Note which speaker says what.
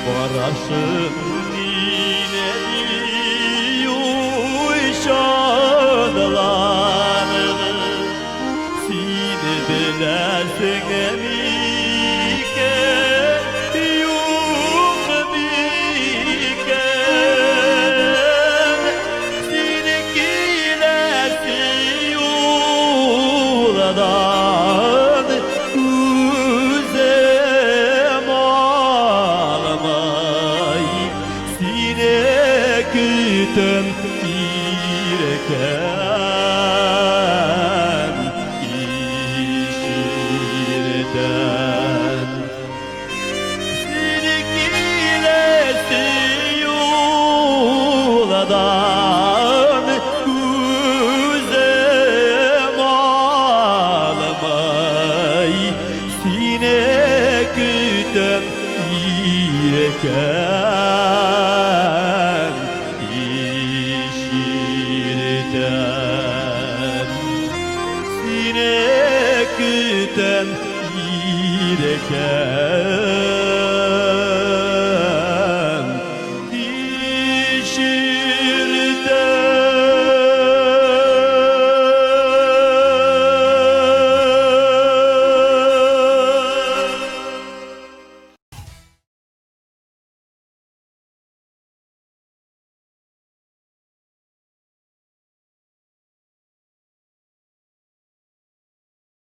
Speaker 1: Baraşın yine bir uyuşadılar. Seni bilersin emiken, yok emiken. Seni gidersin yoldan, üzem ağlamay. Seni kütüm girken işirden. Seni gidersin yoldan, üzem ağlamay. Seni kütüm girken işirden. Seni kütüm girken